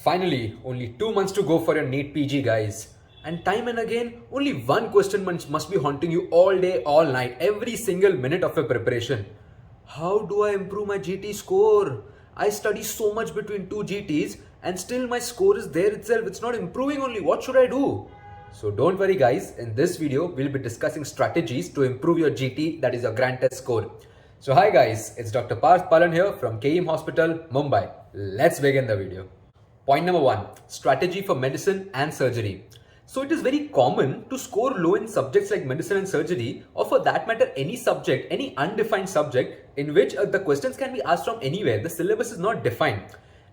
Finally, only 2 months to go for your NEET PG, guys. And time and again, only one question must be haunting you all day, all night, every single minute of your preparation. How do I improve my GT score? I study so much between two GTs and still my score is there itself. It's not improving only. What should I do? So don't worry guys, in this video, we'll be discussing strategies to improve your GT, that is your grand test score. So hi guys, it's Dr. Parth Palan here from KEM Hospital, Mumbai. Let's begin the video. Point number 1, strategy for medicine and surgery. So it is very common to score low in subjects like medicine and surgery, or for that matter any subject, any undefined subject in which the questions can be asked from anywhere. The syllabus is not defined.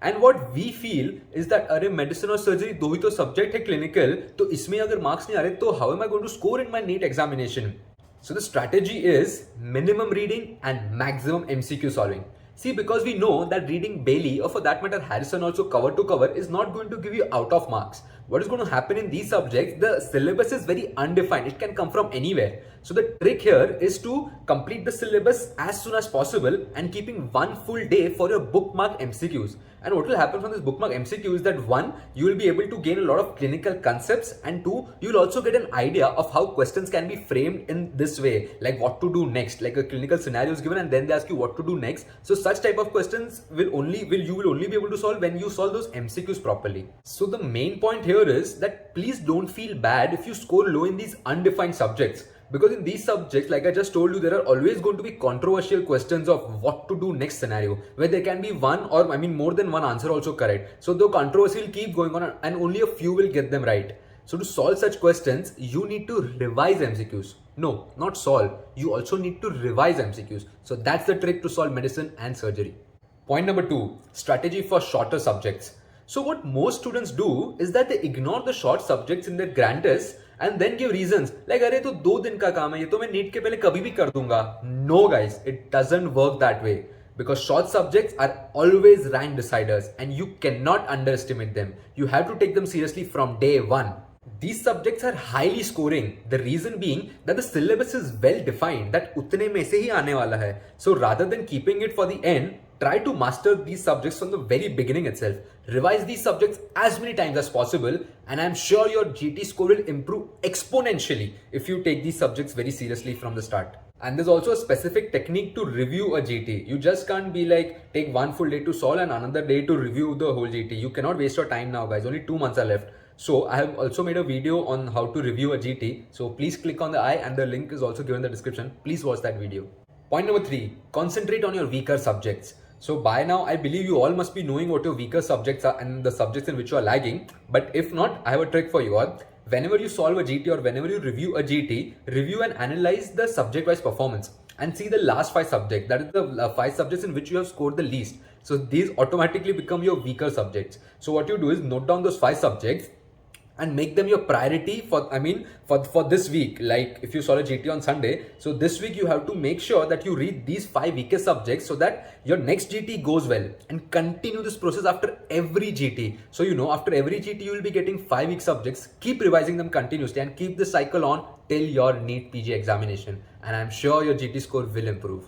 And what we feel is that अरे medicine और surgery दो ही तो subject है clinical, तो इसमें अगर marks नहीं आ रहे तो how am I going to score in my NEET examination? So the strategy is minimum reading and maximum MCQ solving. See, because we know that reading Bailey or for that matter Harrison also cover to cover is not going to give you out of marks. What is going to happen in these subjects, the syllabus is very undefined. It can come from anywhere. So the trick here is to complete the syllabus as soon as possible and keeping one full day for your bookmark MCQs. And what will happen from this bookmark MCQ is that 1, you will be able to gain a lot of clinical concepts, and 2, you will also get an idea of how questions can be framed in this way, like what to do next, like a clinical scenario is given and then they ask you what to do next. So such type of questions you will only be able to solve when you solve those MCQs properly. So the main point here is that please don't feel bad if you score low in these undefined subjects. Because in these subjects, like I just told you, there are always going to be controversial questions of what to do next scenario, where there can be one or more than one answer also correct. So the controversy will keep going on and only a few will get them right. So to solve such questions, you need to revise MCQs. No, not solve. You also need to revise MCQs. So that's the trick to solve medicine and surgery. Point number 2, strategy for shorter subjects. So what most students do is that they ignore the short subjects in their grand tests and then give reasons like अरे तो 2 दिन का काम है ये तो मैं NEET के पहले कभी भी कर दूंगा. No guys, it doesn't work that way. Because short subjects are always rank deciders and you cannot underestimate them. You have to take them seriously from day 1. These subjects are highly scoring. The reason being that the syllabus is well defined, that उतने में से ही आने वाला है. So rather than keeping it for the end, try to master these subjects from the very beginning itself. Revise these subjects as many times as possible and I'm sure your GT score will improve exponentially if you take these subjects very seriously from the start. And there's also a specific technique to review a GT. You just can't be like, take one full day to solve and another day to review the whole GT. You cannot waste your time now guys, only 2 months are left. So I have also made a video on how to review a GT. So please click on the I and the link is also given in the description. Please watch that video. Point number 3, concentrate on your weaker subjects. So by now, I believe you all must be knowing what your weaker subjects are and the subjects in which you are lagging. But if not, I have a trick for you all. Whenever you solve a GT or whenever you review a GT, review and analyze the subject-wise performance and see the last 5 subjects. That is the 5 subjects in which you have scored the least. So these automatically become your weaker subjects. So what you do is note down those 5 subjects and make them your priority for this week. Like if you solve a GT on Sunday, so this week you have to make sure that you read these 5 weakest subjects so that your next GT goes well, and continue this process after every GT. So after every GT you will be getting 5 weak subjects. Keep revising them continuously and keep the cycle on till your NEET PG examination, and I'm sure your GT score will improve.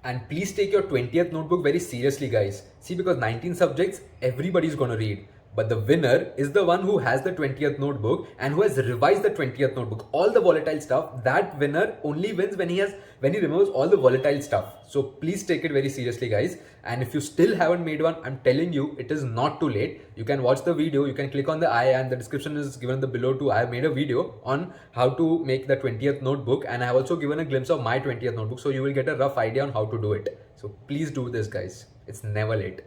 And please take your 20th notebook very seriously guys. See, because 19 subjects everybody is going to read. But the winner is the one who has the 20th notebook and who has revised the 20th notebook. All the volatile stuff, that winner only wins when he remembers all the volatile stuff. So please take it very seriously guys. And if you still haven't made one, I'm telling you, it is not too late. You can watch the video, you can click on the I and the description is given below too. I have made a video on how to make the 20th notebook and I have also given a glimpse of my 20th notebook. So you will get a rough idea on how to do it. So please do this guys. It's never late.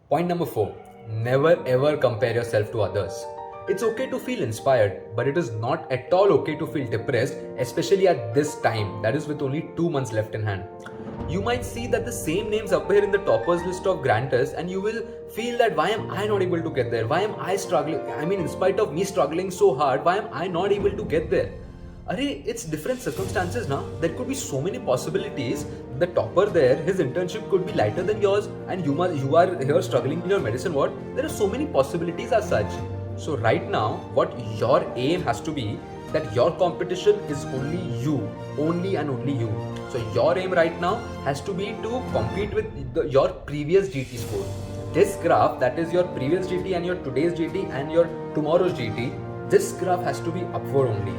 Point number 4. Never ever compare yourself to others. It's okay to feel inspired, but it is not at all okay to feel depressed, especially at this time, that is with only 2 months left in hand. You might see that the same names appear in the toppers list of grand tests and you will feel that why am I not able to get there? Why am I struggling? In spite of me struggling so hard, why am I not able to get there? It's different circumstances now. There could be so many possibilities. The topper there, his internship could be lighter than yours and you are here struggling in your medicine ward. There are so many possibilities as such. So right now, what your aim has to be that your competition is only you, only and only you. So your aim right now has to be to compete with your previous GT score. this graph, that is your previous GT and your today's GT and your tomorrow's GT, this graph has to be upward only.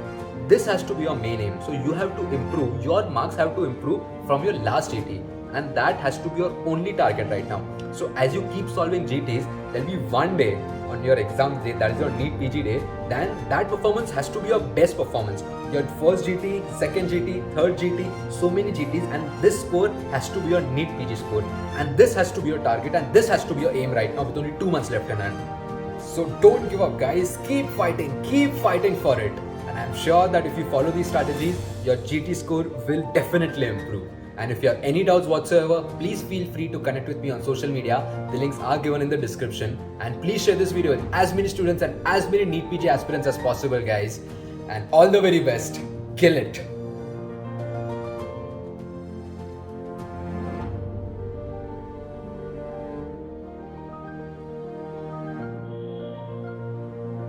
This has to be your main aim. So you have to improve, your marks have to improve from your last GT, and that has to be your only target right now. So as you keep solving GTs, there'll be one day on your exam day, that is your NEET PG day, then that performance has to be your best performance. Your first GT, second GT, third GT, so many GTs, and this score has to be your NEET PG score, and this has to be your target, and this has to be your aim right now with only 2 months left in hand. So don't give up, guys. Keep fighting for it. And I'm sure that if you follow these strategies, your GT score will definitely improve. And if you have any doubts whatsoever, please feel free to connect with me on social media. The links are given in the description. And please share this video with as many students and as many NEET PG aspirants as possible, guys. And all the very best. Kill it.